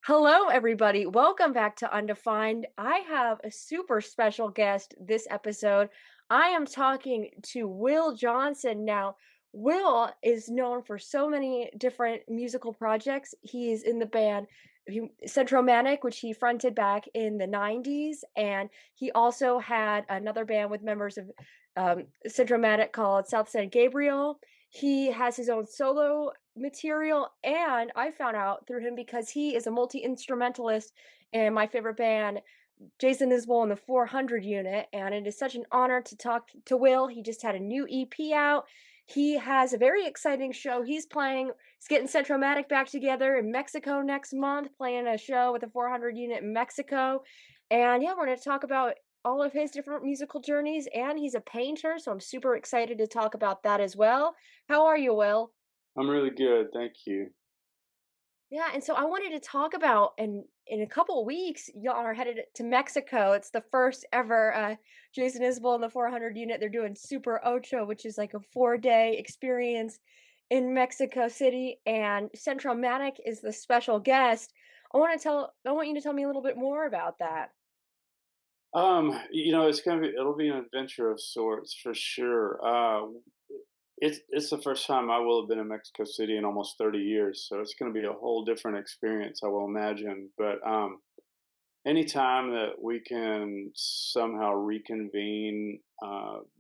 Hello, everybody. Welcome back to Undefined. I have a super special guest this episode. I am talking to Will Johnson. Now, Will is known for so many different musical projects. He's in the band Centromatic, which he fronted back in the 90s. And he also had another band with members of Centromatic called San Gabriel. He has his own solo material, and I found out through him because he is a multi-instrumentalist in my favorite band, Jason Isbell and the 400 unit, and it is such an honor to talk to Will. He just had a new EP out. He has a very exciting show. He's getting Centromatic back together in Mexico next month, playing a show with the 400 unit in Mexico. And yeah, we're going to talk about all of his different musical journeys, and he's a painter, so I'm super excited to talk about that as well. How are you, Will? I'm really good, thank you. Yeah, and so I wanted to talk about in a couple weeks, y'all are headed to Mexico. It's the first ever Jason Isbell and the 400 unit. They're doing Super Ocho, which is like a 4-day experience in Mexico City, and Centromatic is the special guest. I want you to tell me a little bit more about that. It'll be an adventure of sorts for sure. It's the first time I will have been in Mexico City in almost 30 years, so it's gonna be a whole different experience, I will imagine. But anytime that we can somehow reconvene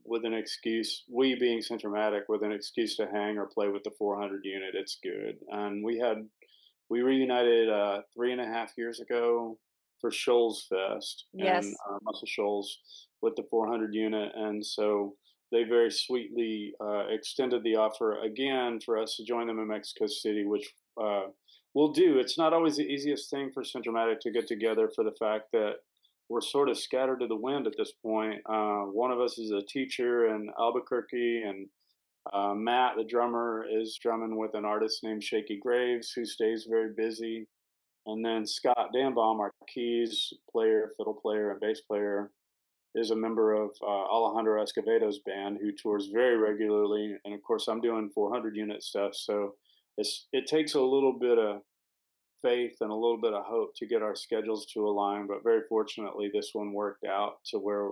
with an excuse, we being Centromatic, with an excuse to hang or play with the 400 unit, it's good. And we reunited 3.5 years ago for Shoals Fest and Yes. Muscle Shoals with the 400 unit, and so they very sweetly extended the offer again for us to join them in Mexico City, which uh, we'll do. It's not always the easiest thing for Centromatic to get together for the fact that we're sort of scattered to the wind at this point. One of us is a teacher in Albuquerque, and Matt, the drummer, is drumming with an artist named Shaky Graves, who stays very busy. And then Scott Danbaum, our keys player, fiddle player, and bass player, is a member of Alejandro Escovedo's band, who tours very regularly. And of course, I'm doing 400 unit stuff, so it takes a little bit of faith and a little bit of hope to get our schedules to align. But very fortunately, this one worked out to where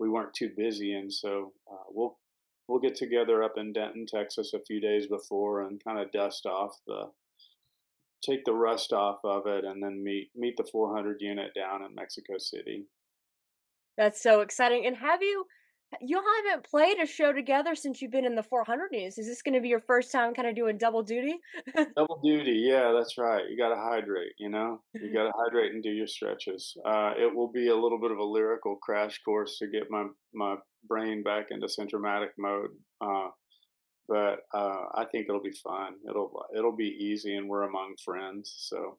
we weren't too busy, and so we'll get together up in Denton, Texas, a few days before and kind of dust off the take the rust off of it, and then meet the 400 unit down in Mexico City. That's so exciting. And you haven't played a show together since you've been in the 400 news. Is this going to be your first time kind of doing double duty? Double duty, yeah, that's right. You got to hydrate, you got to hydrate and do your stretches. It will be a little bit of a lyrical crash course to get my brain back into Centromatic mode. But I think it'll be fun. It'll be easy, and we're among friends. So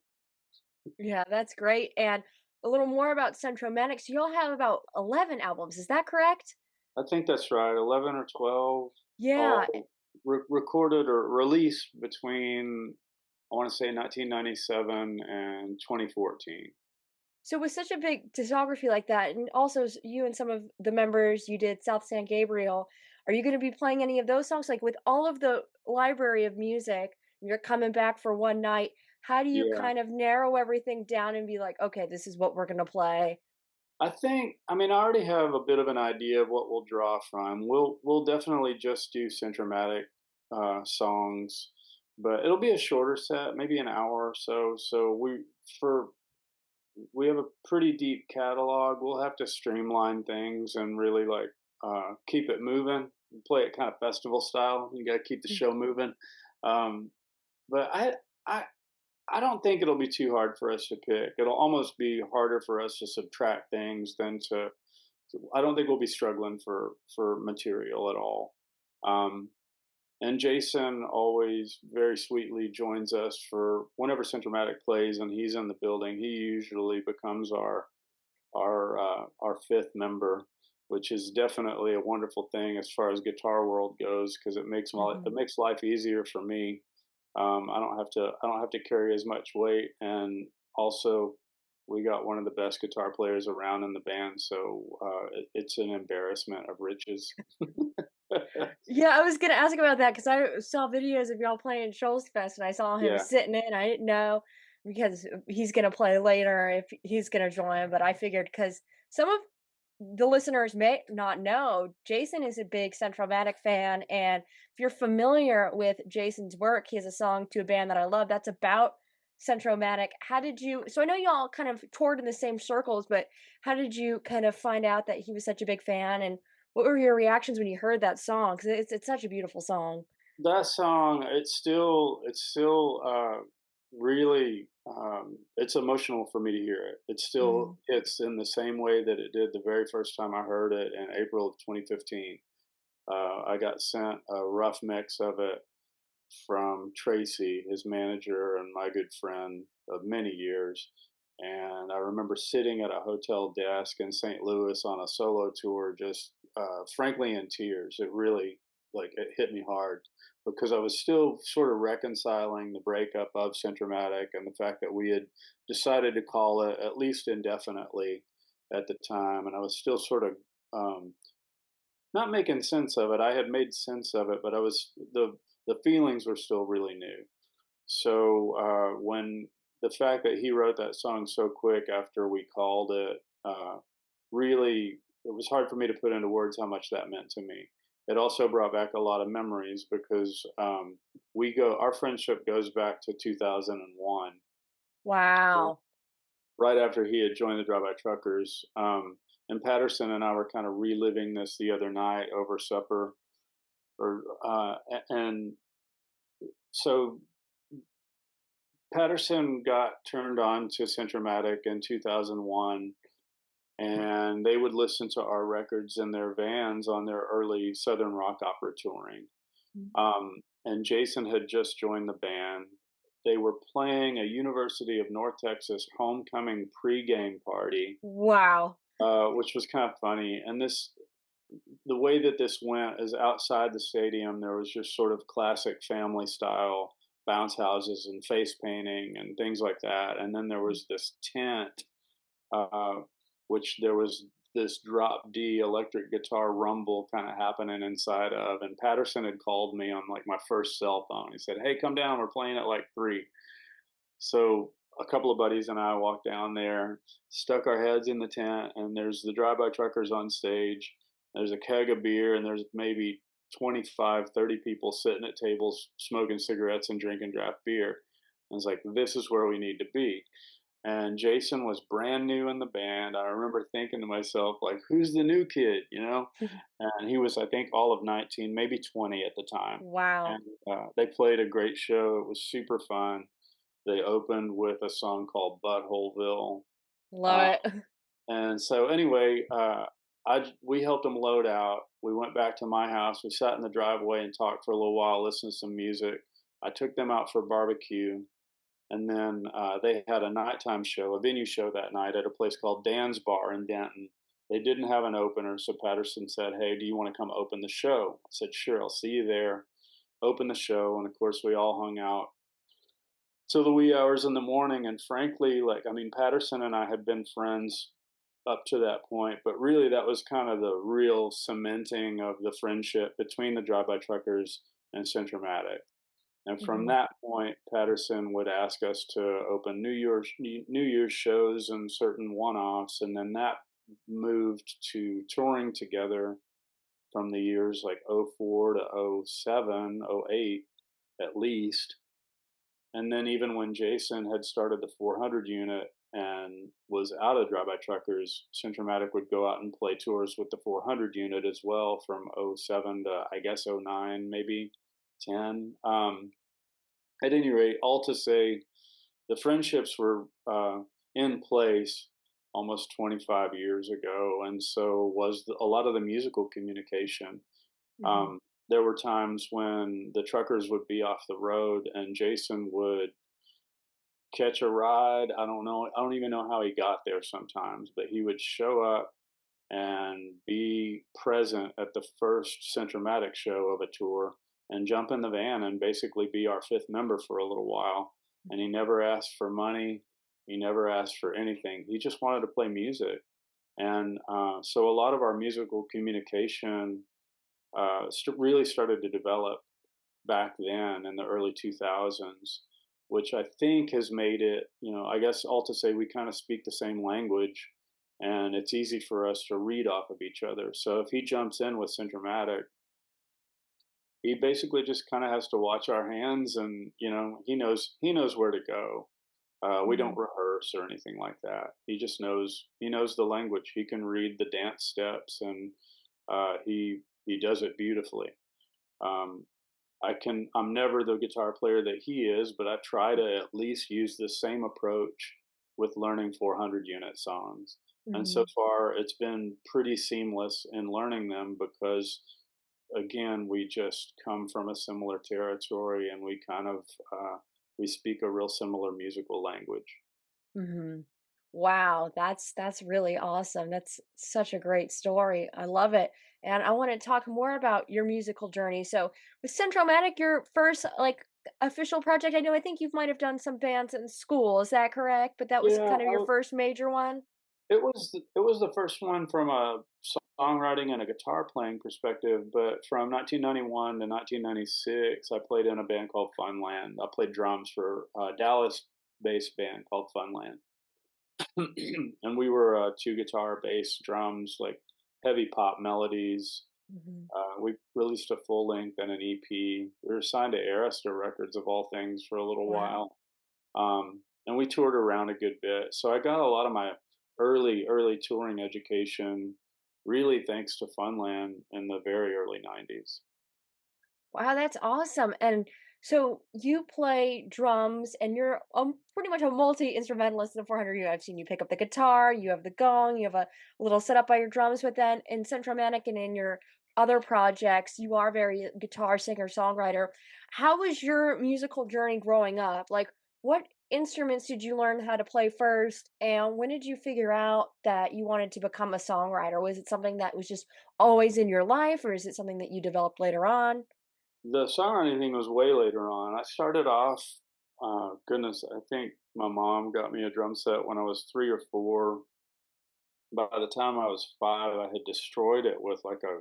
Yeah, that's great. And a little more about Centromatic. So y'all have about 11 albums. Is that correct? I think that's right. 11 or 12, Yeah. all recorded or released between, I want to say, 1997 and 2014. So with such a big discography like that, and also you and some of the members you did South San Gabriel, are you going to be playing any of those songs? Like with all of the library of music, you're coming back for one night. How do you Yeah. kind of narrow everything down and be like, okay, this is what we're going to play? I mean, I already have a bit of an idea of what we'll draw from. We'll definitely just do Centromatic songs, but it'll be a shorter set, maybe an hour or so. So for we have a pretty deep catalog. We'll have to streamline things and really like keep it moving. Play it kind of festival style. You got to keep the show moving. Um, but I don't think it'll be too hard for us to pick. It'll almost be harder for us to subtract things than to. I don't think we'll be struggling for material at all. Um, and Jason always very sweetly joins us for whenever Centromatic plays, and he's in the building. He usually becomes our fifth member, which is definitely a wonderful thing as far as guitar world goes, because it Mhm. makes life easier for me. I don't have to carry as much weight, and also we got one of the best guitar players around in the band, so it's an embarrassment of riches. Yeah, I was gonna ask about that because I saw videos of y'all playing Shoals Fest, and I saw him Yeah, sitting in. I didn't know. because he's gonna play later if he's gonna join, but I figured because some of the listeners may not know, Jason is a big Centromatic fan, and if you're familiar with Jason's work, he has a song to a band that I love that's about Centromatic. How did you so I know you all kind of toured in the same circles, but how did you kind of find out that he was such a big fan, and what were your reactions when you heard that song? Because it's such a beautiful song. That song, it's still really it's emotional for me to hear it. It still Mhm. hits in the same way that it did the very first time I heard it in April of 2015. I got sent a rough mix of it from Tracy, his manager and my good friend of many years. And I remember sitting at a hotel desk in St. Louis on a solo tour, just frankly in tears. It really, like, it hit me hard because I was still sort of reconciling the breakup of Centromatic and the fact that we had decided to call it at least indefinitely at the time. And I was still sort of um, not making sense of it. I had made sense of it, but the feelings were still really new. So when the fact that he wrote that song so quick after we called it, really, it was hard for me to put into words how much that meant to me. It also brought back a lot of memories because our friendship goes back to 2001, Wow. right after he had joined the Drive-By Truckers. And Patterson and I were kind of reliving this the other night over supper, and so Patterson got turned on to Centromatic in 2001, and they would listen to our records in their vans on their early Southern rock opera touring. And Jason had just joined the band. They were playing a University of North Texas homecoming pregame party, Wow. which was kind of funny. And the way that this went is outside the stadium, there was just sort of classic family style bounce houses and face painting and things like that. And then there was this tent, uh, which there was this drop D electric guitar rumble kind of happening inside of. And Patterson had called me on like my first cell phone. He said, "Hey, come down. We're playing at like 3." So a couple of buddies and I walked down there, stuck our heads in the tent, and there's the drive-by truckers on stage. There's a keg of beer, and there's maybe 25, 30 people sitting at tables smoking cigarettes and drinking draft beer. I was like, this is where we need to be. And Jason was brand new in the band. I remember thinking to myself, like, who's the new kid, you know? And he was, I think, all of 19, maybe 20 at the time. Wow. And they played a great show. It was super fun. They opened with a song called Buttholeville. Uh, Love it. and so anyway, we helped them load out. We went back to my house. We sat in the driveway and talked for a little while, listened to some music. I took them out for barbecue, and then they had a nighttime show, a venue show that night at a place called Dan's Bar in Denton. They didn't have an opener, so Patterson said, "Hey, do you want to come open the show?" I said, "Sure, I'll see you there." Open the show, and of course, we all hung out till the wee hours in the morning. And frankly, like, I mean, Patterson and I had been friends up to that point, but really that was kind of the real cementing of the friendship between the drive-by truckers and Centromatic. And from Mhm. that point, Patterson would ask us to open New Year's shows and certain one-offs, and then that moved to touring together from the years like '04 to '07, '08 at least. And then even when Jason had started the 400 unit and was out of Drive-By Truckers, Centromatic would go out and play tours with the 400 unit as well from '07 to I guess '09, maybe 10. At any rate, all to say, the friendships were in place almost 25 years ago, and so was a lot of the musical communication. Mhm. Um, there were times when the truckers would be off the road and Jason would catch a ride. I don't know. I don't even know how he got there sometimes, but he would show up and be present at the first Centromatic show of a tour and jump in the van and basically be our fifth member for a little while. And he never asked for money. He never asked for anything. He just wanted to play music. And so a lot of our musical communication really started to develop back then in the early 2000s. which I think has made it, I guess all to say we kind of speak the same language and it's easy for us to read off of each other. So if he jumps in with Centromatic, he basically just kind of has to watch our hands and, he knows where to go. We don't Mhm. rehearse or anything like that. He knows the language. He can read the dance steps and he does it beautifully. Um, I'm never the guitar player that he is, but I try to at least use the same approach with learning 400 unit songs. And so Mhm. far, it's been pretty seamless in learning them because, again, we just come from a similar territory and we speak a real similar musical language. Mhm. Wow, that's really awesome. That's such a great story. I love it. And I want to talk more about your musical journey. So, with Centromatic, your first like official project, I know I think you might have done some bands in school. Is that correct? But that was Yeah, kind of your first major one? it was the first one from a songwriting and a guitar playing perspective, but from 1991 to 1996, I played in a band called Funland. I played drums for a Dallas-based band called Funland, and we were two guitar, bass, drums, like heavy pop melodies. Mhm. We released a full length and an EP. We were signed to Arista Records of all things for a little Wow. while, and we toured around a good bit. So I got a lot of my early touring education, really thanks to Funland in the very early '90s. Wow, that's awesome. And so you play drums and you're pretty much a multi-instrumentalist in the 400 you. I've seen you pick up the guitar, you have the gong, you have a little setup by your drums, but then in Centromatic and in your other projects, you are very guitar singer, songwriter. How was your musical journey growing up? Like, what instruments did you learn how to play first? And when did you figure out that you wanted to become a songwriter? Was it something that was just always in your life, or is it something that you developed later on? The songwriting thing was way later on. I started off, goodness, I think my mom got me a drum set when I was 3 or 4. By the time I was 5, I had destroyed it with like a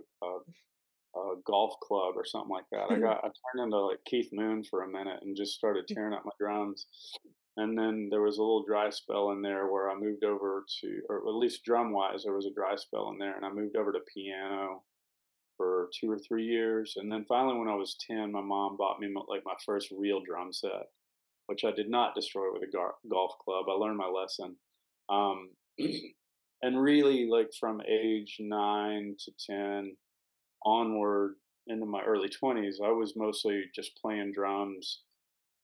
golf club or something like that. I turned into like Keith Moon for a minute and just started tearing up my drums. And then there was a little dry spell in there where I moved over to, or at least drum wise, there was a dry spell in there, and I moved over to piano for 2 or 3 years. And then finally, when I was 10, my mom bought me like my first real drum set, which I did not destroy with a golf club. I learned my lesson. Um, and really, like from age 9 to 10 onward into my early 20s, I was mostly just playing drums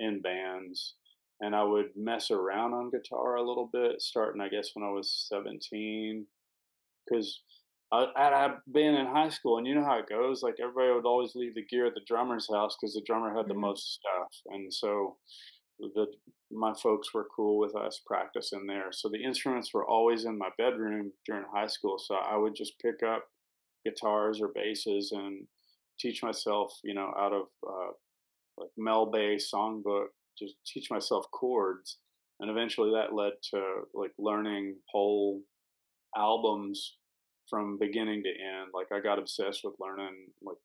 in bands. And I would mess around on guitar a little bit, starting, I guess, when I was 17. Because I'd been in high school, and you know how it goes. Like everybody would always leave the gear at the drummer's house because the drummer had the Mhm. most stuff, and so the my folks were cool with us practicing there. So the instruments were always in my bedroom during high school. So I would just pick up guitars or basses and teach myself, out of like Mel Bay songbook, just teach myself chords, and eventually that led to like learning whole albums from beginning to end. Like I got obsessed with learning, like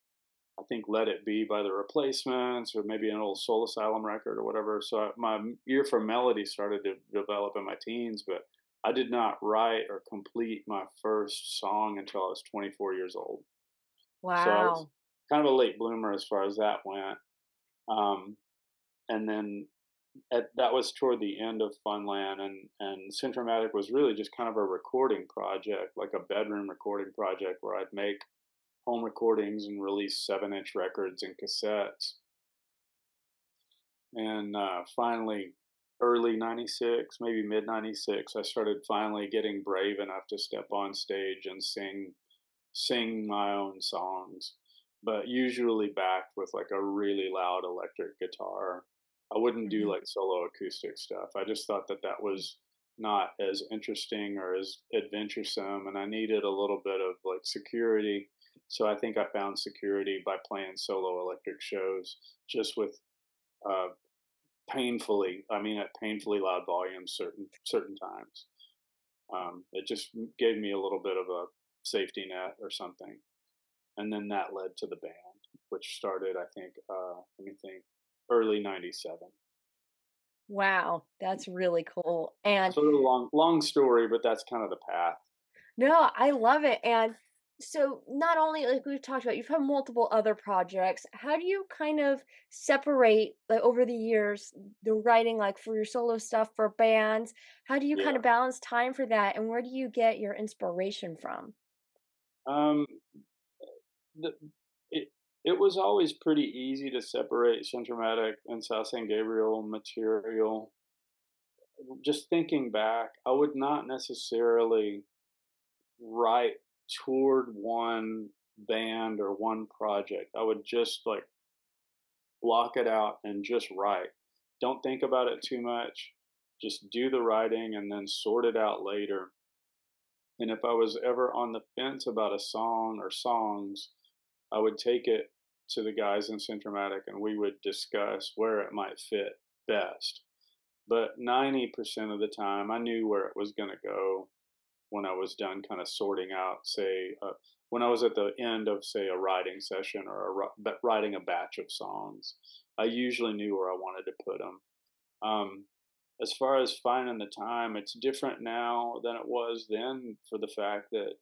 I think "Let It Be" by the Replacements, or maybe an old Soul Asylum record or whatever. So my ear for melody started to develop in my teens, but I did not write or complete my first song until I was 24 years old. So I was Wow. kind of a late bloomer as far as that went. Um, and then that was toward the end of Funland, and Centromatic was really just kind of a recording project, like a bedroom recording project where I'd make home recordings and release 7-inch records and cassettes. And finally, early '96, maybe mid '96, I started finally getting brave enough to step on stage and sing my own songs, but usually backed with like a really loud electric guitar. I wouldn't do Mhm. like solo acoustic stuff. I just thought that that was not as interesting or as adventuresome, and I needed a little bit of like security. So I think I found security by playing solo electric shows, just with uh, I mean, at painfully loud volumes certain times. It just gave me a little bit of a safety net or something, and then that led to the band, which started, I think, let me think, early '97. Wow, that's really cool. And Sort of a long story, but that's kind of the path. no, I love it. And so not only like we've talked about, you've had multiple other projects. How do you kind of separate like over the years the writing like for your solo stuff for bands? How do you kind Yeah. of balance time for that and where do you get your inspiration from? Um, the, it it was always pretty easy to separate Centromatic and South San Gabriel material. Just thinking back, I would not necessarily write toward one band or one project. I would just like block it out and just write. Don't think about it too much. Just do the writing and then sort it out later. And if I was ever on the fence about a song or songs, I would take it to the guys in Centromatic and we would discuss where it might fit best. But 90% of the time, I knew where it was going to go when I was done kind of sorting out, say, when I was at the end of, say, a writing session or writing a batch of songs, I usually knew where I wanted to put them. Um, as far as finding the time, it's different now than it was then for the fact that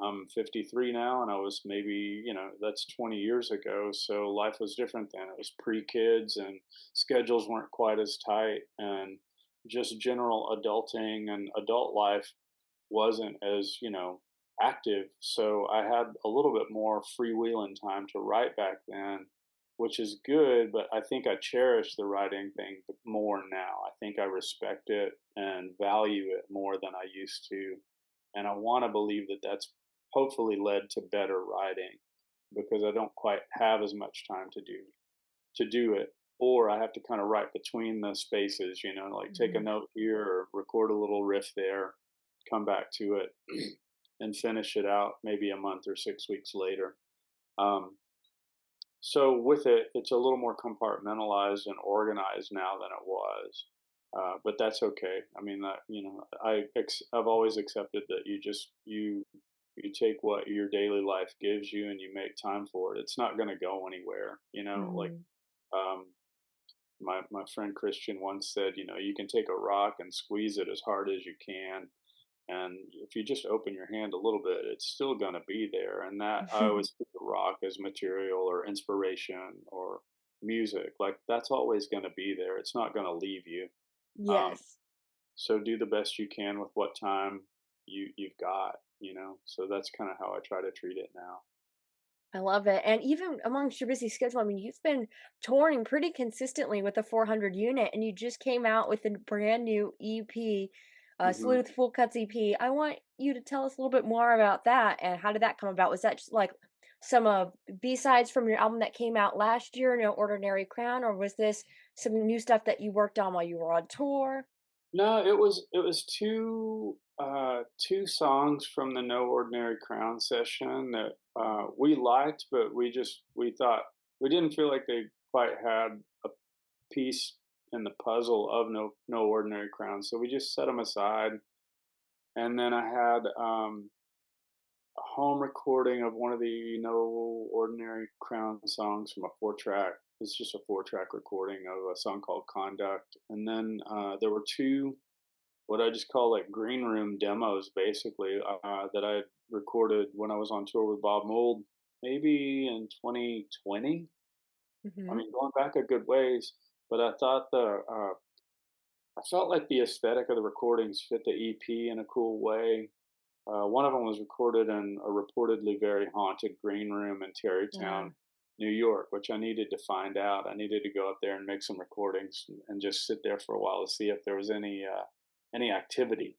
I'm 53 now, and I was maybe, that's 20 years ago. So life was different then. It was pre kids, and schedules weren't quite as tight, and just general adulting and adult life wasn't as, active. So I had a little bit more freewheeling time to write back then, which is good. But I think I cherish the writing thing more now. I think I respect it and value it more than I used to. And I want to believe that that's hopefully led to better writing because I don't quite have as much time to do it, or I have to kind of write between the spaces, like take a Mhm. note here or record a little riff there, come back to it, and finish it out maybe a month or 6 weeks later. Um, so with it, it's a little more compartmentalized and organized now than it was. But that's okay. I mean, that I've always accepted that you take what your daily life gives you and you make time for it. It's not going to go anywhere. Like Mhm. um, my friend Christian once said, you can take a rock and squeeze it as hard as you can, and if you just open your hand a little bit, it's still going to be there. And that I always think of rock as material or inspiration or music. Like that's always going to be there. It's not going to leave you. Um, Yes. so do the best you can with what time you've got. So that's kind of how I try to treat it now. I love it. And even amongst your busy schedule, I mean, you've been touring pretty consistently with the 400 unit, and you just came out with a brand new EP, Hmm. Sleuthed Full Cuts EP. I want you to tell us a little bit more about that and how did that come about? Was that just like some of B-sides from your album that came out last year, No Ordinary Crown, or was this some new stuff that you worked on while you were on tour? No, it was two songs from the No Ordinary Crown session that we liked, but we thought we didn't feel like they quite had a piece in the puzzle of No Ordinary Crown, so we just set them aside. And then I had a home recording of one of the No Ordinary Crown songs from a 4 track. It's just a 4 track recording of a song called Conduct. And then there were two what I just call like green room demos, basically, that I recorded when I was on tour with Bob Mould, maybe in 2020. I Mhm. mean, going back a good ways, but I felt like the aesthetic of the recordings fit the EP in a cool way. One of them was recorded in a reportedly very haunted green room in Yeah. Tarrytown, New York, which I needed to find out. I needed to go up there and make some recordings and just sit there for a while to see if there was any activity.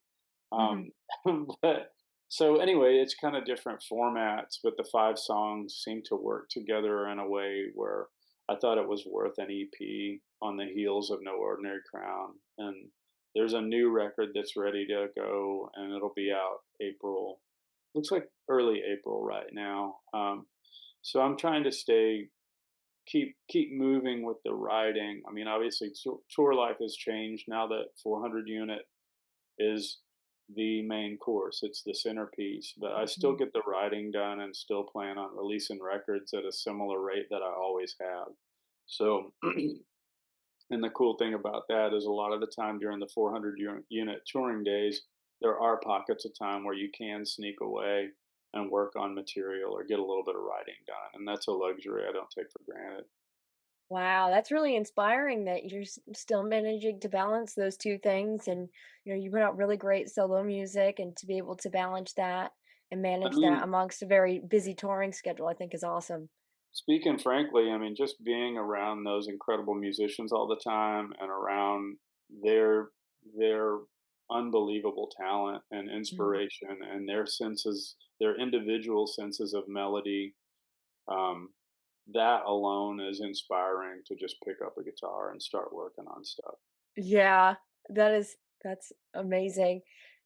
Mhm. Um, but so anyway, it's kind of different formats, but the 5 songs seem to work together in a way where I thought it was worth an EP on the heels of No Ordinary Crown. And there's a new record that's ready to go, and it'll be out April. Looks like early April right now. So I'm trying to keep moving with the writing. I mean, obviously, tour life has changed now that 400 unit is the main course. It's the centerpiece, but I still Mhm. get the writing done and still plan on releasing records at a similar rate that I always have. So And the cool thing about that is a lot of the time during the 400 unit touring days, there are pockets of time where you can sneak away and work on material or get a little bit of writing done. And that's a luxury I don't take for granted. Wow, that's really inspiring that you're still managing to balance those two things, and you put out really great solo music, and to be able to balance that and I manage that mean, amongst a very busy touring schedule, I think is awesome. speaking frankly, I mean, just being around those incredible musicians all the time and around their their unbelievable talent and Mhm. inspiration and their senses, their individual senses of melody, um, that alone is inspiring to just pick up a guitar and start working on stuff. Yeah, that's amazing.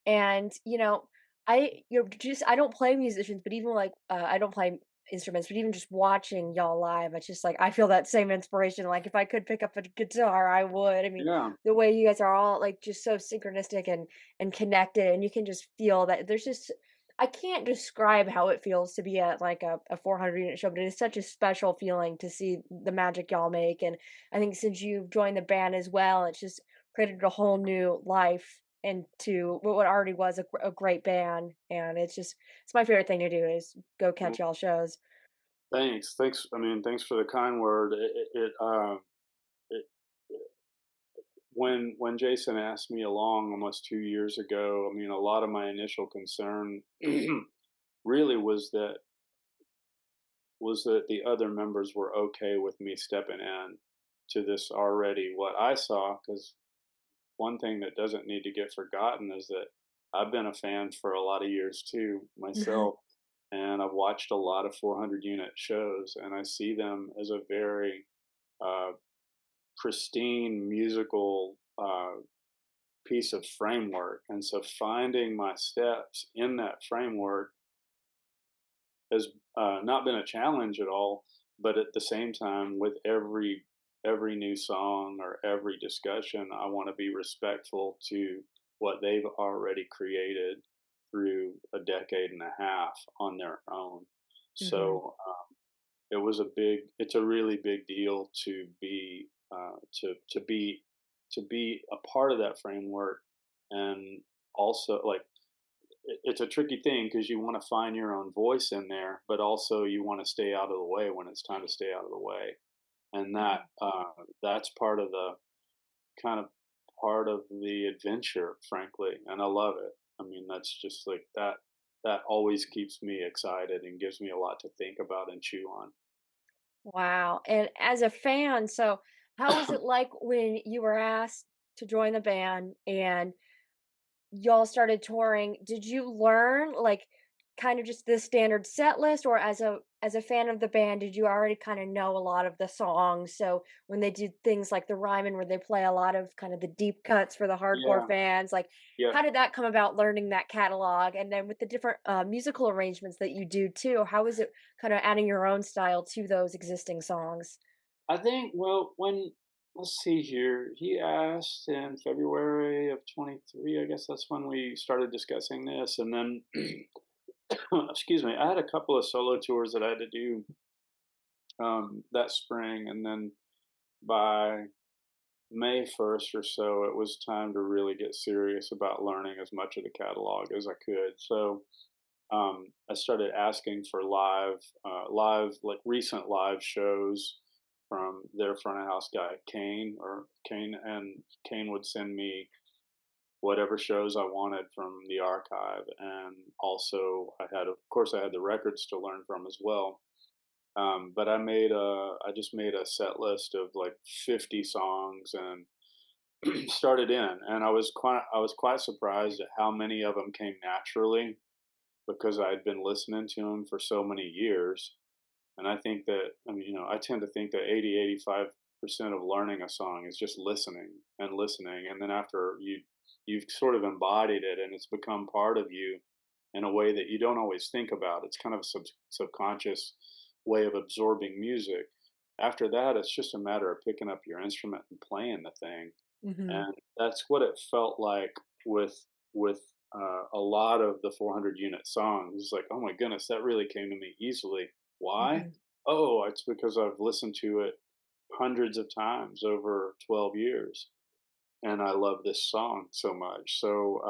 And, I don't play musicians, but even like I don't play instruments, but even just watching y'all live, it's just like I feel that same inspiration. Like if I could pick up a guitar, I would. I mean, Yeah, the way you guys are all like just so synchronistic and connected, and you can just feel that there's just I can't describe how it feels to be at like a 400 unit show, but it is such a special feeling to see the magic y'all make. And I think since you've joined the band as well, it's just created a whole new life into what already was a great band. And it's my favorite thing to do is go yeah. catch y'all shows. Thanks. I mean, thanks for the kind word. It when Jason asked me along almost 2 years ago, I mean, a lot of my initial concern really was that the other members were okay with me stepping in to this already what I saw, because one thing that doesn't need to get forgotten is that I've been a fan for a lot of years too myself, and I've watched a lot of 400 unit shows, and I see them as a very uh, pristine musical piece of framework. And so finding my steps in that framework has not been a challenge at all. But at the same time, with every new song or every discussion, I want to be respectful to what they've already created through a decade and a half on their own. Hmm. So it's a really big deal to be to be a part of that framework, and also like it's a tricky thing because you want to find your own voice in there, but also you want to stay out of the way when it's time to stay out of the way, and Hmm. that's part of the kind of part of the adventure, frankly, and I love it. I mean, that's just like that always keeps me excited and gives me a lot to think about and chew on. Wow. And as a fan, so how was it like when you were asked to join the band and y'all started touring? Did you learn, like, kind of just the standard set list, or as a fan of the band, did you already kinda know a lot of the songs? So, when they do things like the Ryman where they play a lot of kind of the deep cuts for the hardcore Yeah, fans, like, yeah. how did that come about learning that catalog? And then with the different, musical arrangements that you do too, how is it kinda adding your own style to those existing songs? I think, well, when let's see here, he asked in February of 23. I guess that's when we started discussing this, and then excuse me, I had a couple of solo tours that I had to do that spring, and then by May 1st or so, it was time to really get serious about learning as much of the catalog as I could. So I started asking for like recent live shows from their front of house guy, Kane, and Kane would send me whatever shows I wanted from the archive. And also, of course, I had the records to learn from as well. But I just made a set list of like 50 songs and started in, and I was quite surprised at how many of them came naturally because I had been listening to him for so many years. And I think that, I mean, I tend to think that 85% of learning a song is just listening and listening. And then after you've sort of embodied it and it's become part of you in a way that you don't always think about. It's kind of a subconscious way of absorbing music. After that, it's just a matter of picking up your instrument and playing the thing, Mhm, and that's what it felt like with with a lot of the 400 unit songs. It's like, oh my goodness, that really came to me easily. Why? mhm. Oh, it's because I've listened to it hundreds of times over 12 years, and I love this song so much. So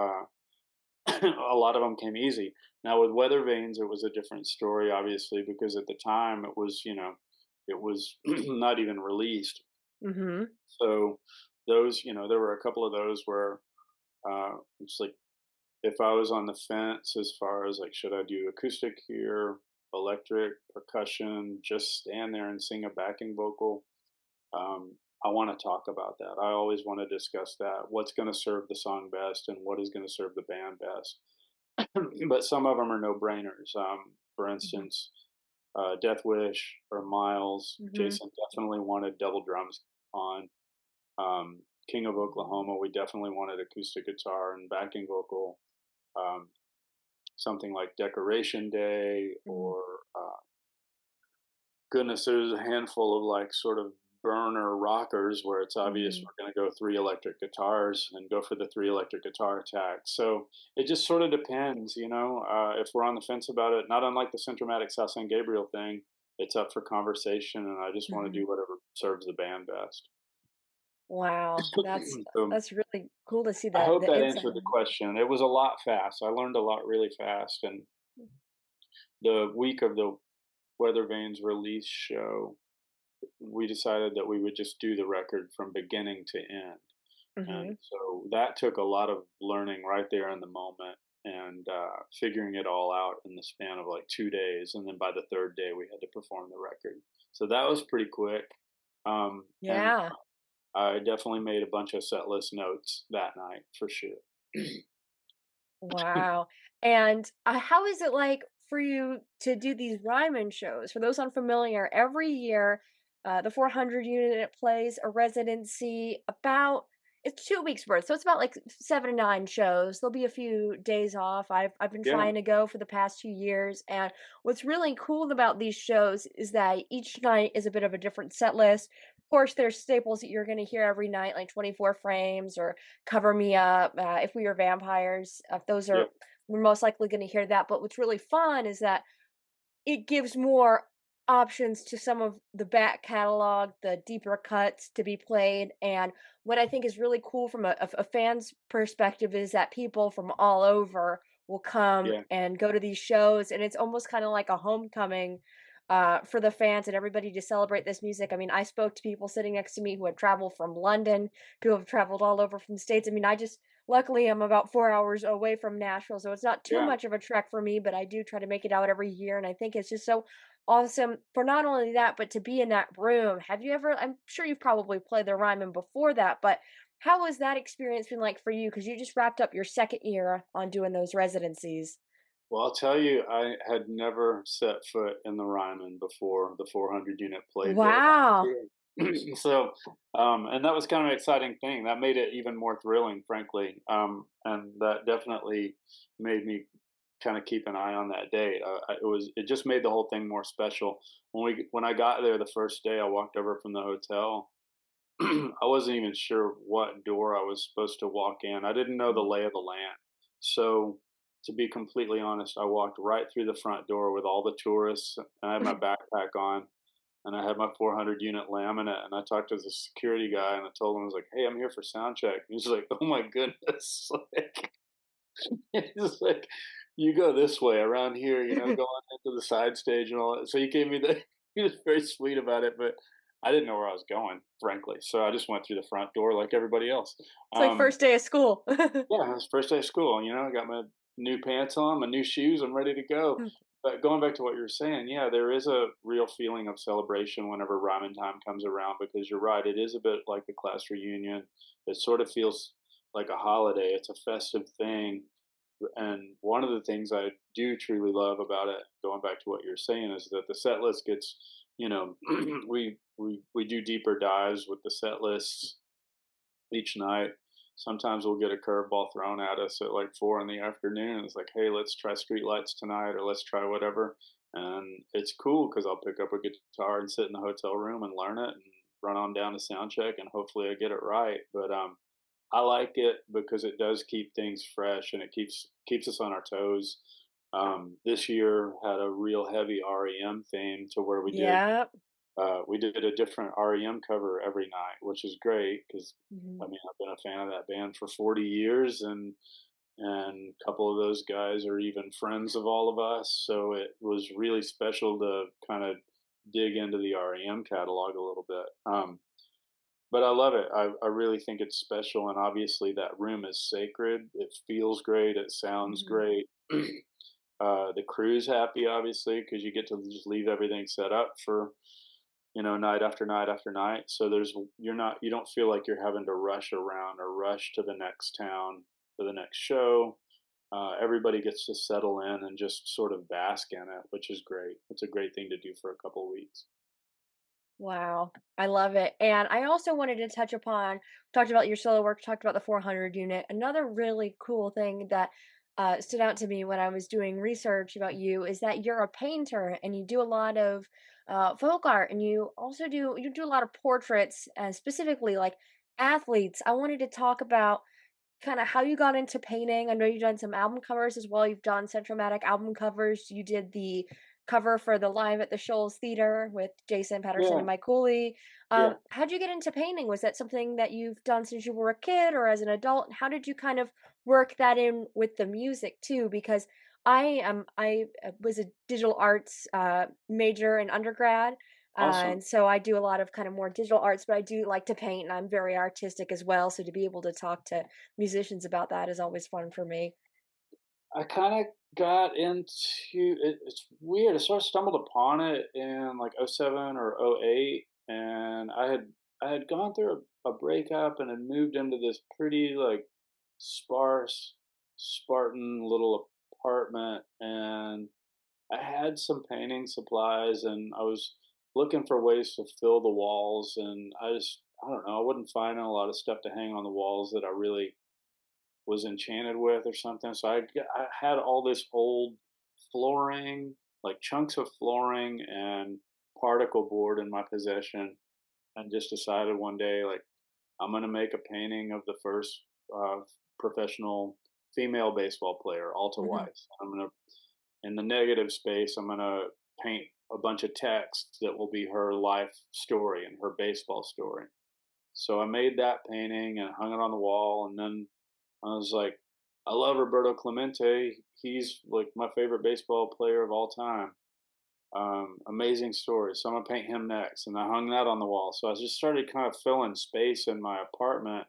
a lot of them came easy. Now with Weather Vanes, it was a different story, obviously, because at the time it was, it was not even released. Mhm. So those, there were a couple of those where it's like if I was on the fence as far as like, should I do acoustic here, electric, percussion, just stand there and sing a backing vocal? I want to talk about that. I always want to discuss that. What's going to serve the song best and what is going to serve the band best. But some of them are no brainers. For Mhm. instance, Death Wish or Miles, Mhm. Jason definitely wanted double drums on. King of Oklahoma, we definitely wanted acoustic guitar and backing vocal. Um, Something like Decoration Day Mhm. or goodness, there's a handful of like sort of burner rockers where it's obvious Mhm. we're going to go three electric guitars and go for the three electric guitar attack. So it just sort of depends, if we're on the fence about it, not unlike the Centromatic San Gabriel thing, it's up for conversation and I just want to Mhm. do whatever serves the band best. Wow, So that's really cool to see I that hope the that insight answered the on question. It was a lot fast. I learned a lot really fast. And it. the week of the Weather Vanes release show, we decided that we would just do the record from beginning to end. And Mhm. so that took a lot of learning right there in the moment and figuring it all out in the span of like 2 days. And then by the third day, we had to perform the record. So that was pretty quick. And Yeah. I definitely made a bunch of set list notes that night for sure. Wow. And, how is it like for you to do these Ryman shows? For those unfamiliar, every year, the 400 unit plays a residency about it's 2 weeks worth, so it's about like 7 to 9 shows. There'll be a few days off. I've been Yeah, trying to go for the past 2 years, and what's really cool about these shows is that each night is a bit of a different set list. Of course, there's staples that you're gonna hear every night, like 24 Frames or Cover Me Up, If We Were Vampires, those yeah, are we're most likely gonna hear that, but what's really fun is that it gives more options to some of the back catalog, the deeper cuts to be played, and what I think is really cool from a fan's perspective is that people from all over will come yeah, and go to these shows, and it's almost kinda like a homecoming, for the fans and everybody to celebrate this music. I mean, I spoke to people sitting next to me who had traveled from London, people have traveled all over from the States. I mean, I just luckily, I'm about 4 hours away from Nashville, so it's not too yeah. much of a trek for me, but I do try to make it out every year, and I think it's just so awesome for not only that, but to be in that room. Have you ever I'm sure you've probably played the Ryman before that, but how has that experience been like for you? Because you just wrapped up your 2nd year on doing those residencies. Well, I'll tell you, I had never set foot in the Ryman before the 400 unit played there last Wow. year. So, and that was kind of an exciting thing. That made it even more thrilling, frankly. And that definitely made me kind of keep an eye on that date. It just made the whole thing more special. When I got there the first day, I walked over from the hotel. I wasn't even sure what door I was supposed to walk in. I didn't know the Mhm. lay of the land. So, to be completely honest, I walked right through the front door with all the tourists, and I had my backpack on, and I had my 400 unit laminate, and I talked to the security guy, and I told him, I was like, "Hey, I'm here for sound check." He's like, "Oh my goodness!" Like, he's like, "You go this way around here, go on into the side stage and all that." So he gave me the. He was very sweet about it, but I didn't know where I was going, frankly. So I just went through the front door like everybody else. It's like Um, first day of school. yeah, it was first day of school. I got my new pants on, my new shoes. I'm ready to go. But going back to what you were saying, yeah, there is a real feeling of celebration whenever Ryman time comes around because you're right. It is a bit like a class reunion. It sort of feels like a holiday. It's a festive thing. And one of the things I do truly love about it, going back to what you're saying, is that the set list gets, we do deeper dives with the set lists each night. Sometimes we'll get a curveball thrown at us at like 4 in the afternoon. It's like, hey, let's try streetlights tonight, or let's try whatever. And it's cool because I'll pick up a guitar and sit in the hotel room and learn it and run on down to sound check and hopefully I get it right. But I like it because it does keep things fresh and it keeps us on our toes. This year had a real heavy REM theme to where we did Yep. we did a different REM cover every night, which is great because Mhm. I mean I've been a fan of that band for 40 years, and a couple of those guys are even friends of all of us. So it was really special to kind of dig into the REM catalog a little bit. But I love it. I really think it's special, and obviously that room is sacred. It feels great. It sounds Mhm. great. The crew's happy, obviously, because you get to just leave everything set up for night after night after night. So you don't feel like you're having to rush around or rush to the next town for the next show. Everybody gets to settle in and just sort of bask in it, which is great. It's a great thing to do for a couple of weeks. Wow, I love it. And I also wanted to touch upon, talked about your solo work, talked about the 400 unit. Another really cool thing that stood out to me when I was doing research about you is that you're a painter and you do a lot of folk art, and you do a lot of portraits, specifically like athletes. I wanted to talk about kinda how you got into painting. I know you've done some album covers as well. You've done Centromatic album covers. You did the cover for the Live at the Shoals Theater with Jason Patterson Yeah, and Mike Cooley. yeah. How'd you get into painting? Was that something that you've done since you were a kid or as an adult? And how did you kind of work that in with the music too? Because I was a digital arts major in undergrad, Awesome. and so I do a lot of kind of more digital arts, but I do like to paint and I'm very artistic as well. So to be able to talk to musicians about that is always fun for me. I kind of got into it's weird. I sort of stumbled upon it in like '07 or '08, and I had gone through a breakup and had moved into this pretty like sparse Spartan little apartment, and I had some painting supplies, and I was looking for ways to fill the walls, and I don't know, I wasn't finding a lot of stuff to hang on the walls that I really was enchanted with or something. So I had all this old flooring, like chunks of flooring and particle board in my possession, and just decided one day, like, I'm gonna make a painting of the first professional female baseball player, Alta Mhm. Weiss. I'm gonna, in the negative space, I'm gonna paint a bunch of text that will be her life story and her baseball story. So I made that painting and hung it on the wall, and then I was like, I love Roberto Clemente. He's like my favorite baseball player of all time. Amazing story. So I'm gonna paint him next, and I hung that on the wall. So I just started kind of filling space in my apartment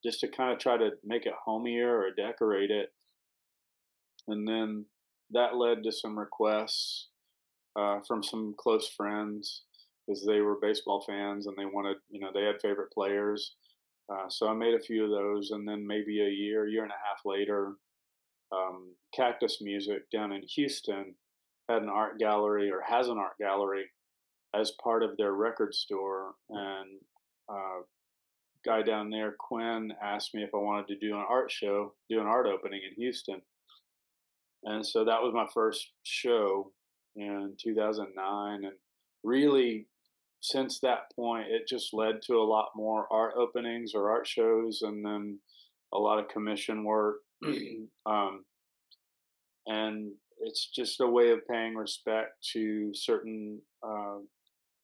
just to kind of try to make it homier or decorate it, and then that led to some requests from some close friends because they were baseball fans and they wanted, they had favorite players. So I made a few of those, and then maybe a year and a half later, Cactus Music down in Houston had an art gallery or has an art gallery as part of their record store. And guy down there, Quinn, asked me if I wanted to do an art show, do an art opening in Houston. And so that was my first show in 2009. And really, since that point, it just led to a lot more art openings or art shows, and then a lot of commission work. um, and it's just a way of paying respect to certain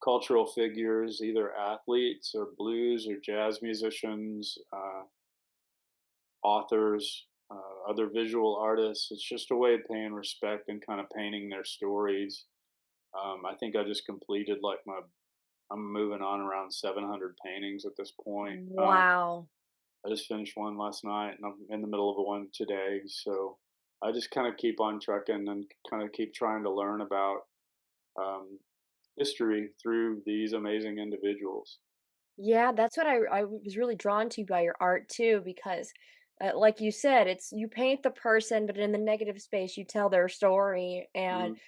cultural figures, either athletes or blues or jazz musicians, authors, other visual artists. It's just a way of paying respect and kind of painting their stories. I think I just completed like I'm moving on around 700 paintings at this point. Wow. I just finished one last night, and I'm in the middle of one today. So I just kind of keep on trucking and kind of keep trying to learn about um, history through these amazing individuals. Yeah, that's what I was really drawn to by your art too, because like you said, it's you paint the person, but in the negative space, you tell their story. And Mhm.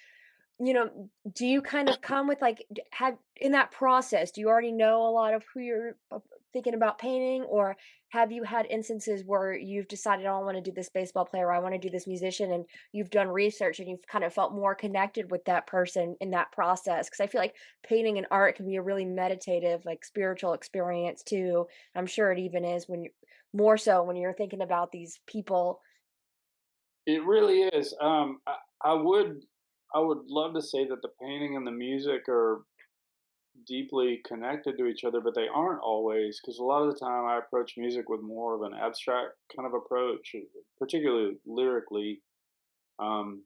do you kind of come with like have in that process, do you already know a lot of who you're thinking about painting, or have you had instances where you've decided, "Oh, I want to do this baseball player, or I want to do this musician," and you've done research and you've kind of felt more connected with that person in that process? Because I feel like painting and art can be a really meditative, like spiritual experience too. I'm sure it even is when you more so when you're thinking about these people. It really is. I would love to say that the painting and the music are deeply connected to each other, but they aren't always, because a lot of the time I approach music with more of an abstract kind of approach, particularly lyrically. Um,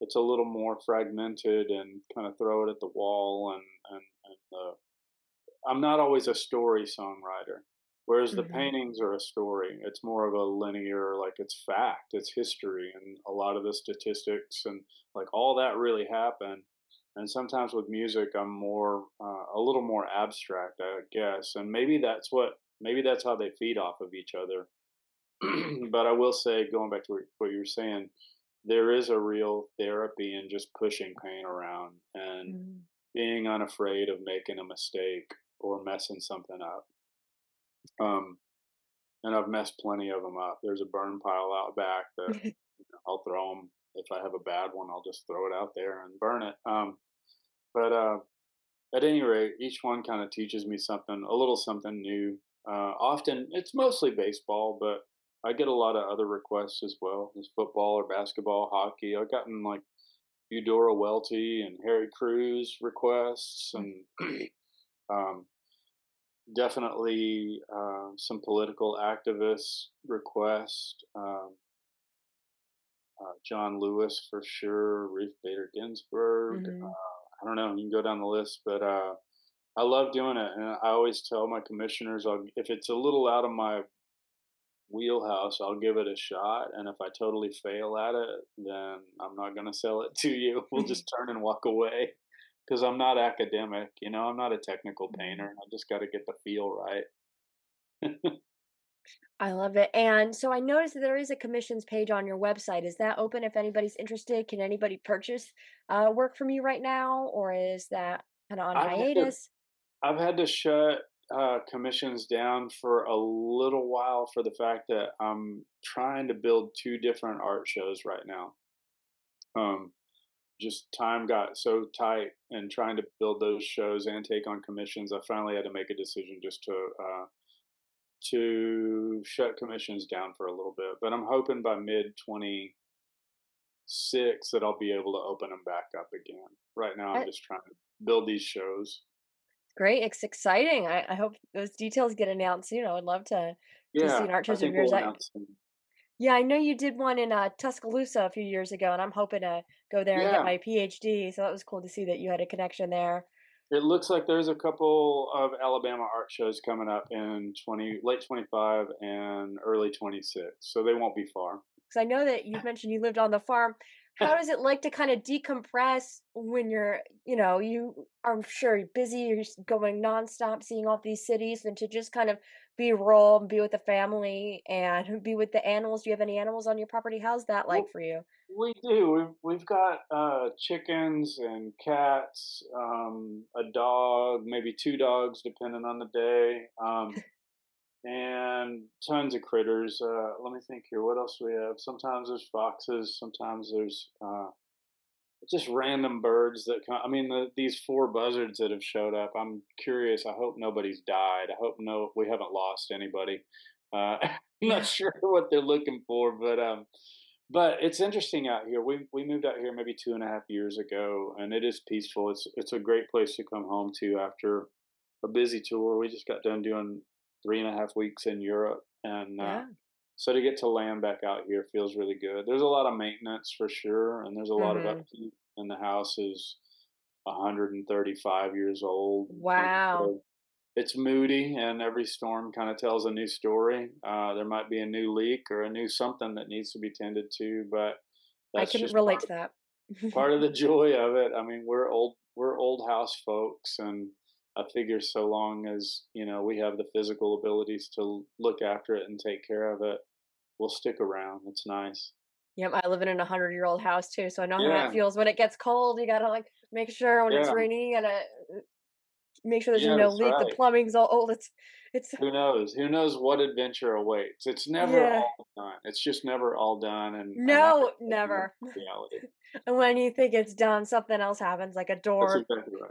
it's a little more fragmented and kind of throw it at the wall, and I'm not always a story songwriter. Whereas the Mhm. paintings are a story. It's more of a linear, like it's fact, it's history, and a lot of the statistics and like all that really happened. And sometimes with music, I'm more a little more abstract, I guess. And maybe that's how they feed off of each other. But I will say, going back to what you were saying, there is a real therapy in just pushing pain around and Mhm. being unafraid of making a mistake or messing something up. Um, and I've messed plenty of them up. There's a burn pile out back that I'll throw them. If I have a bad one, I'll just throw it out there and burn it. But at any rate, each one kind of teaches me something, a little something new. Often it's mostly baseball, but I get a lot of other requests as well. As football or basketball, hockey. I've gotten like Eudora Welty and Harry Cruz requests, and um, definitely some political activists request. John Lewis for sure, Ruth Bader Ginsburg. Mhm. I don't know. You can go down the list, but I love doing it, and I always tell my commissioners, if it's a little out of my wheelhouse, I'll give it a shot, and if I totally fail at it, then I'm not going to sell it to you. We'll just turn and walk away because I'm not academic. I'm not a technical Mhm. painter. I just got to get the feel right. I love it. And so I noticed that there is a commissions page on your website. Is that open if anybody's interested? Can anybody purchase work from you right now, or is that kind of on I've had to hiatus? I've had to shut commissions down for a little while for the fact that I'm trying to build two different art shows right now. Um, just time got so tight and trying to build those shows and take on commissions. I finally had to make a decision just to shut commissions down for a little bit. But I'm hoping by mid 26 that I'll be able to open them back up again. Right now, I'm That's just trying to build these shows. great. It's exciting. I hope those details get announced soon. I would love to see Yeah, an art I shows of think yours. we'll announce them. Yeah, I know you did one in Tuscaloosa a few years ago, and I'm hoping to go there and get Yeah, my PhD. So that was cool to see that you had a connection there. it looks like there's a couple of Alabama art shows coming up in late 25 and early 26, so they won't be far. Because I know that you've mentioned you lived on the farm. How does it like to kind of decompress when you are sure you're busy, you're just going nonstop, seeing all these cities, and to just kind of be rural and be with the family and be with the animals? Do you have any animals on your property? How's that like Well, for you? we do. We've got chickens and cats, a dog, maybe two dogs, depending on the day, and tons of critters. Let me think here. What else do we have? Sometimes there's foxes. Sometimes there's just random birds that come. I mean, these four buzzards that have showed up. I'm curious. I hope nobody's died. I hope we haven't lost anybody. I'm not sure what they're looking for, but it's interesting out here. We moved out here maybe 2.5 years ago, and it is peaceful. It's a great place to come home to after a busy tour. We just got done doing 3.5 weeks in Europe, and Yeah. so to get to land back out here feels really good. There's a lot of maintenance for sure, and there's a lot of Hmm. upkeep. And the house is 135 years old, and Wow. so it's moody, and every storm kind of tells a new story. There might be a new leak or a new something that needs to be tended to, but I that's can just relate to that. part of the joy of it. I mean, we're old house folks, and I figure so long as we have the physical abilities to look after it and take care of it, we'll stick around. It's nice. Yep, I live in an 100-year-old house too, so I know how that Yeah, feels when it gets cold. You gotta like make sure when it's yeah, rainy, you gotta make sure there's yeah. no That's leak. The right. plumbing's all old. It's Who knows? Who knows what adventure awaits? It's never yeah. all done. It's just never all done, and I No, accept that never. reality. And when you think it's done, something else happens, like a That's door exactly right.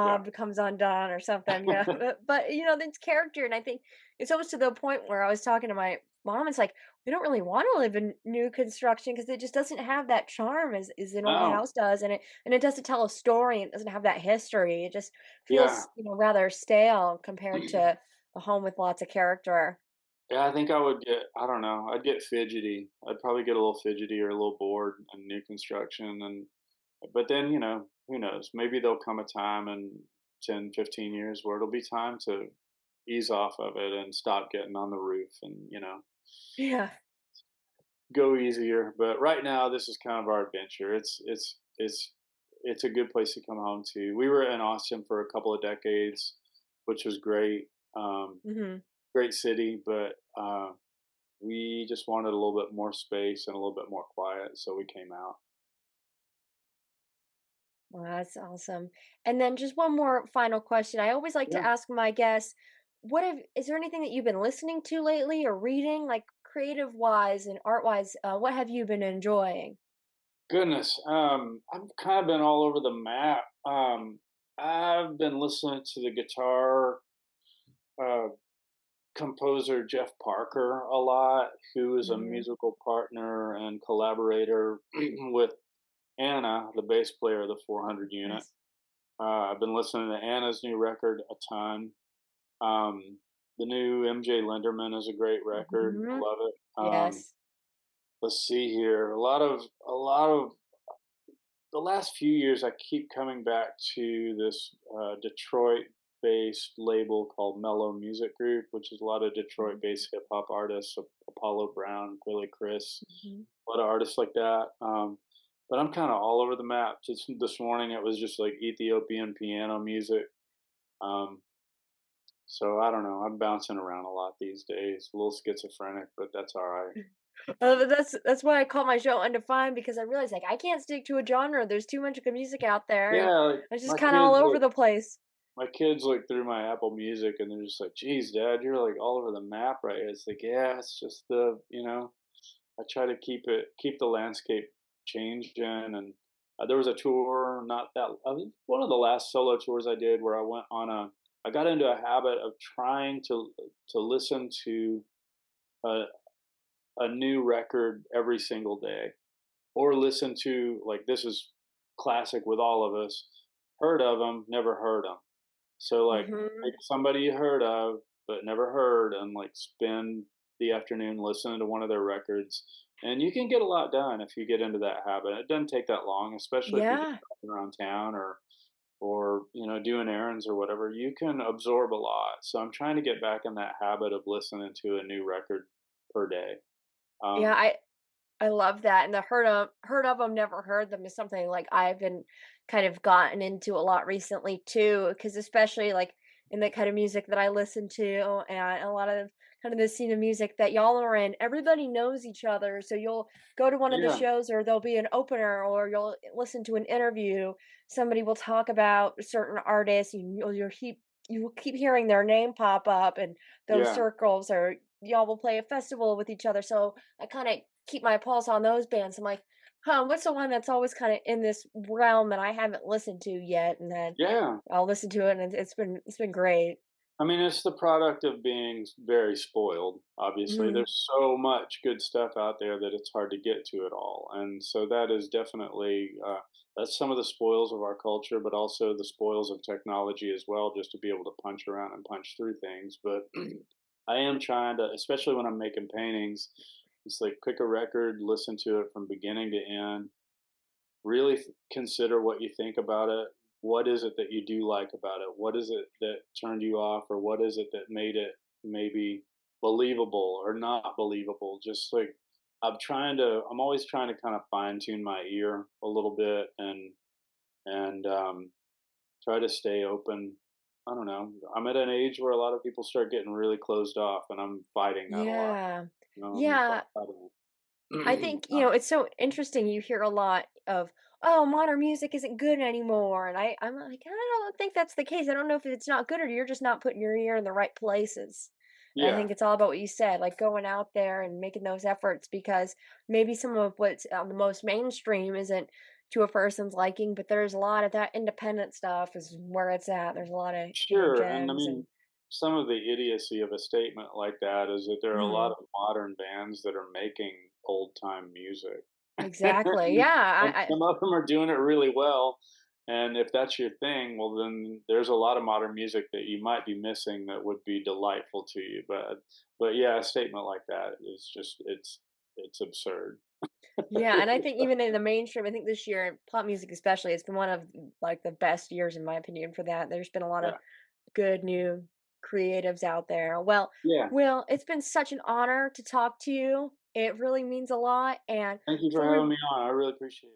Yeah. knob comes undone or something. Yeah, but it's character, and I think it's almost to the point where I was talking to my mom, it's like, we don't really want to live in new construction because it just doesn't have that charm as an old No. house does, and it doesn't tell a story. It doesn't have that history. It just Yeah. feels, rather stale compared to a home with lots of character. Yeah, I think I would get I don't know, I'd get fidgety. I'd probably get a little fidgety or a little bored in new construction, and but then, who knows? Maybe there'll come a time in 10, 15 years where it'll be time to ease off of it and stop getting on the roof and, Yeah. go easier. But right now, this is kind of our adventure. It's a good place to come home to. We were in Austin for a couple of decades, which was great. Hmm. Great city, but we just wanted a little bit more space and a little bit more quiet, so we came out. Well, that's awesome. And then just one more final question. I always like to Yeah. ask my guests, is there anything that you've been listening to lately or reading, like creative wise and art wise? What have you been enjoying? Goodness, I've kind of been all over the map. I've been listening to the guitar uh, composer Jeff Parker a lot, who is a Hmm. musical partner and collaborator with Anna, the bass player of the 400 unit. Nice. I've been listening to Anna's new record a ton. The new MJ Linderman is a great record. I Hmm. love it. Yes. Let's see here. A lot of the last few years, I keep coming back to this Detroit-based label called Mellow Music Group, which is a lot of Detroit-based hip hop artists, Apollo Brown, Billy Chris, Hmm. a lot of artists like that. But I'm kind of all over the map. Just this morning, it was just like Ethiopian piano music. Um, so I don't know. I'm bouncing around a lot these days. A little schizophrenic, but that's all right. But that's why I call my show Undefined because I realize like I can't stick to a genre. There's too much good music out there, and Yeah, like it's just kind of all over the place. my kids look through my Apple Music and they're just like, "Geez, Dad, you're like all over the map right here." It's like, yeah, it's just I try to keep the landscape changing. And there was a tour, not that one of the last solo tours I did where I got into a habit of trying to listen to a a new record every single day, or listen to, like, this is classic with all of us, heard of them, never heard them. So, like, Hmm. pick somebody you heard of but never heard, and like spend the afternoon listening to one of their records. And you can get a lot done if you get into that habit. It doesn't take that long, especially if you're just Yeah. driving around town or doing errands or whatever. You can absorb a lot. So I'm trying to get back in that habit of listening to a new record per day. Yeah, Um, I love that, and the heard of them, never heard them is something, like, I've been kind of gotten into a lot recently too, because especially, like, in the kind of music that I listen to and a lot of kind of the scene of music that y'all are in, everybody knows each other, so you'll go to one of the yeah, shows or there'll be an opener or you'll listen to an interview, somebody will talk about a certain artist, you will keep hearing their name pop up in those yeah. circles, or y'all will play a festival with each other, so I kinda keep my pulse on those bands. I'm like, "Huh, what's the one that's always kinda in this realm that I haven't listened to yet?" And then Yeah. I'll listen to it, and it's been great. I mean, it's the product of being very spoiled. Obviously, Mhm. there's so much good stuff out there that it's hard to get to it all, and so that is definitely that's some of the spoils of our culture, but also the spoils of technology as well. Just to be able to punch around and punch through things, but I am trying to, especially when I'm making paintings. It's like pick a record, listen to it from beginning to end, really consider what you think about it. What is it that you do like about it? What is it that turned you off, or what is it that made it maybe believable or not believable? Just like I'm always trying to kind of fine tune my ear a little bit and try to stay open. I don't know. I'm at an age where a lot of people start getting really closed off, and I'm fighting that a lot. Yeah. I'm Yeah. fighting I it. think, it's so interesting you hear a lot of, "Oh, modern music isn't good anymore," and I'm like, "I don't think that's the case. I don't know if it's not good or you're just not putting your ear in the right places." And I Yeah, think it's all about what you said, like going out there and making those efforts because maybe some of what's on the most mainstream isn't to a person's liking, but there's a lot of that independent stuff is where it's at. There's a lot of, sure. And I gems mean, and some of the idiocy of a statement like that is that there are a lot Mhm. of modern bands that are making old time music. Exactly. Yeah, And I some of them are doing it really well, and if that's your thing, well, then there's a lot of modern music that you might be missing that would be delightful to you, but yeah, a statement like that is just it's absurd. yeah, and I think even in the mainstream, I think this year, pop music especially, it's been one of, like, the best years in my opinion for that. There's been a lot of Yeah. good new creatives out there. Well, Yeah. Will, it's been such an honor to talk to you. It really means a lot, and Thank you for for having me on, I really appreciate it.